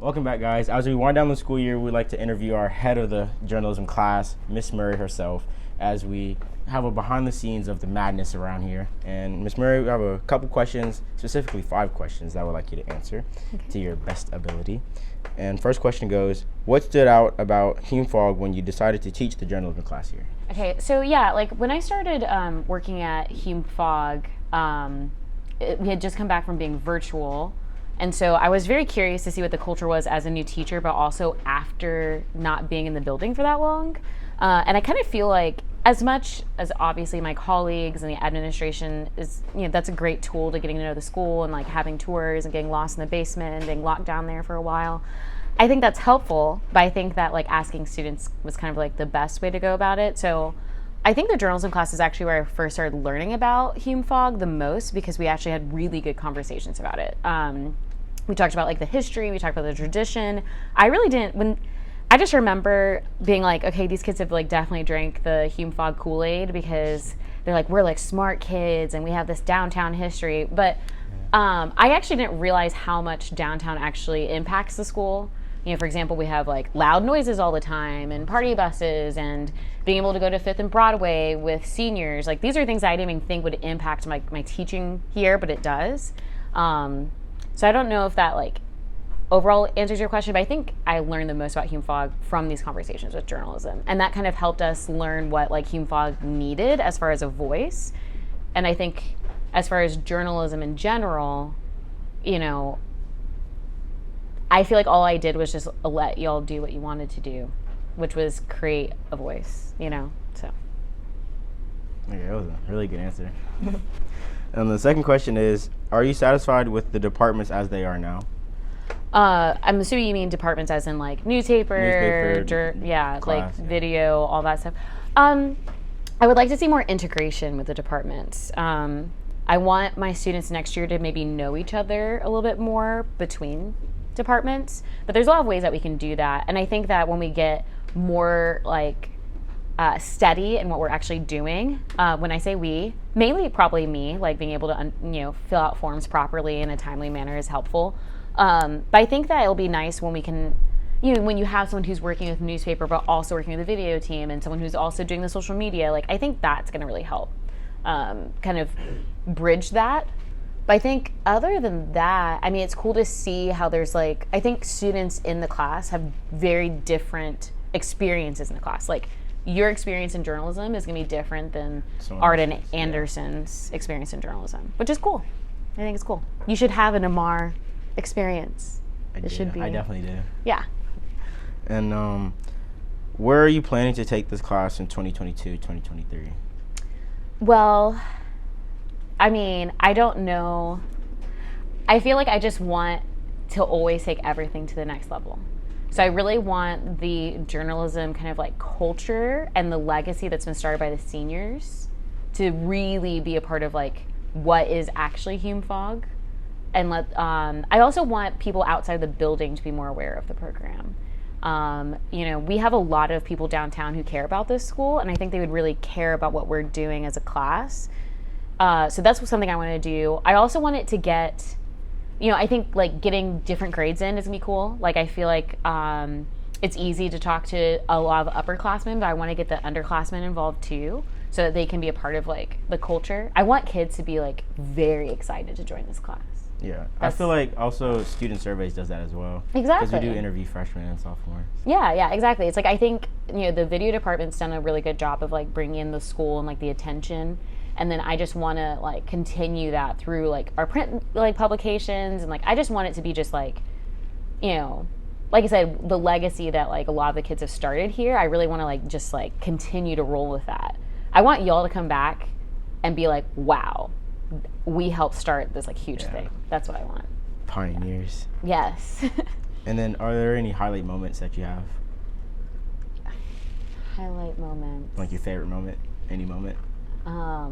Welcome back, guys. As we wind down the school year, we'd like to interview our head of the journalism class, Miss Murray herself, as we have a behind the scenes of the madness around here. And Miss Murray, we have a couple questions, specifically 5 questions that I would like you to answer to your best ability. And first question goes, what stood out about Hume-Fogg when you decided to teach the journalism class here? Okay, so yeah, like when I started working at Hume-Fogg, we had just come back from being virtual. And so I was very curious to see what the culture was as a new teacher, but also after not being in the building for that long. And I kind of feel like as much as obviously my colleagues and the administration is, that's a great tool to getting to know the school and like having tours and getting lost in the basement and being locked down there for a while. I think that's helpful, but I think that like asking students was kind of like the best way to go about it. So I think the journalism class is actually where I first started learning about Hume-Fogg the most, because we actually had really good conversations about it. We talked about like the history, we talked about the tradition. I just remember being like, okay, these kids have like definitely drank the Hume-Fogg Kool-Aid, because they're like, we're like smart kids and we have this downtown history. But I actually didn't realize how much downtown actually impacts the school. For example, we have like loud noises all the time and party buses and being able to go to 5th and Broadway with seniors. Like these are things I didn't even think would impact my teaching here, but it does. So I don't know if that like overall answers your question, but I think I learned the most about Hume-Fogg from these conversations with journalism. And that kind of helped us learn what like Hume-Fogg needed as far as a voice. And I think as far as journalism in general, I feel like all I did was just let y'all do what you wanted to do, which was create a voice, so. Okay, that was a really good answer. And the second question is, are you satisfied with the departments as they are now? I'm assuming you mean departments as in like newspaper class, like video, all that stuff. I would like to see more integration with the departments. I want my students next year to maybe know each other a little bit more between departments, but there's a lot of ways that we can do that. And I think that when we get more like steady in what we're actually doing, when I say we, mainly probably me, like being able to fill out forms properly in a timely manner is helpful. But I think that it'll be nice when we can, when you have someone who's working with newspaper but also working with the video team, and someone who's also doing the social media, like I think that's going to really help kind of bridge that. But I think other than that, I mean, it's cool to see how there's like, I think students in the class have very different experiences in the class. Like your experience in journalism is going to be different than Arden Anderson's experience in journalism, which is cool. I think it's cool. You should have an Amar experience. I definitely do. Yeah. And where are you planning to take this class in 2022, 2023? Well, I mean, I don't know. I feel like I just want to always take everything to the next level. So I really want the journalism kind of like culture and the legacy that's been started by the seniors to really be a part of like what is actually Hume-Fogg. And I also want people outside the building to be more aware of the program. We have a lot of people downtown who care about this school, and I think they would really care about what we're doing as a class. So that's something I want to do. I also want it to get, I think like getting different grades in is gonna be cool. Like I feel like it's easy to talk to a lot of upperclassmen, but I want to get the underclassmen involved too, so that they can be a part of like the culture. I want kids to be like very excited to join this class. Yeah, I feel like also student surveys does that as well. Exactly. Because we do interview freshmen and sophomores. Yeah, exactly. It's like I think the video department's done a really good job of like bringing in the school and like the attention, and then I just want to like continue that through like our print like publications, and like I just want it to be just like, like I said, the legacy that like a lot of the kids have started here. I really want to like just like continue to roll with that. I want y'all to come back and be like, wow, we helped start this like huge thing. That's what I want. Pioneers. Yes. And then are there any highlight moments that you have? Highlight moments. Like your favorite moment? Any moment? I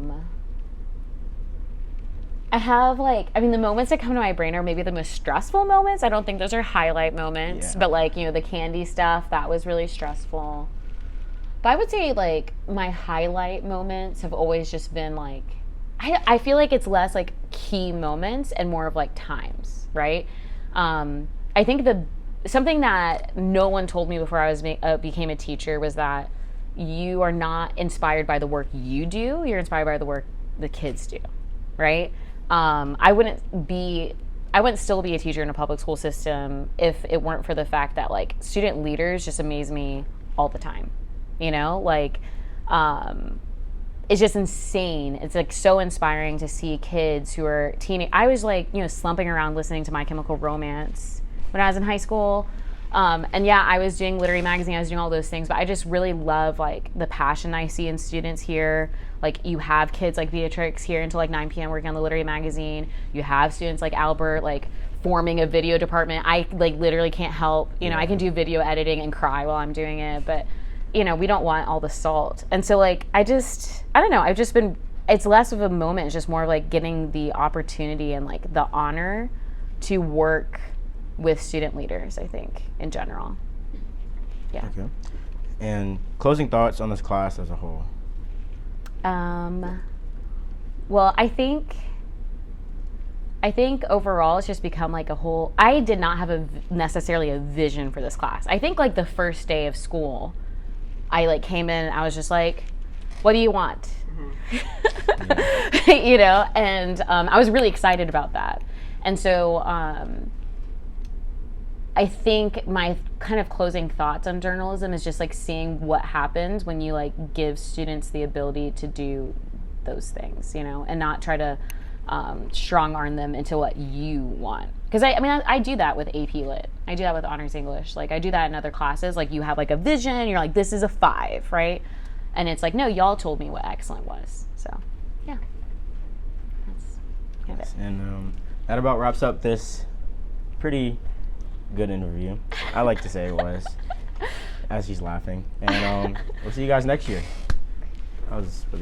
have the moments that come to my brain are maybe the most stressful moments. I don't think those are highlight moments, but like, the candy stuff, that was really stressful. But I would say like my highlight moments have always just been like, I feel like it's less like key moments and more of like times, right? I think the something that no one told me before I was became a teacher was that you are not inspired by the work you do. You're inspired by the work the kids do, right? I wouldn't still be a teacher in a public school system if it weren't for the fact that like student leaders just amaze me all the time. You know, like it's just insane. It's like so inspiring to see kids who are I was like, you know, slumping around listening to My Chemical Romance when I was in high school. And yeah, I was doing literary magazine, I was doing all those things, but I just really love like the passion I see in students here. Like you have kids like Beatrix here until like 9 p.m. working on the literary magazine. You have students like Albert like forming a video department. I like literally can't help, you know, I can do video editing and cry while I'm doing it, but you know, we don't want all the salt. And so like, I don't know, I've just been, it's less of a moment, it's just more of like getting the opportunity and like the honor to work with student leaders, I think, in general. Yeah. Okay. And closing thoughts on this class as a whole? Well, I think overall it's just become like a whole, I did not have necessarily a vision for this class. I think like the first day of school, I like came in, I was just like, what do you want? Mm-hmm. You know, and I was really excited about that. And so I think my kind of closing thoughts on journalism is just like seeing what happens when you like give students the ability to do those things, you know, and not try to strong arm them into what you want. Because I do that with AP Lit. I do that with Honors English. Like I do that in other classes. Like you have like a vision, you're like, this is a 5, right? And it's like, no, y'all told me what excellent was. So, yeah. That's kind of it. And that about wraps up this pretty good interview. I like to say it was, as she's laughing. And we'll see you guys next year. That was really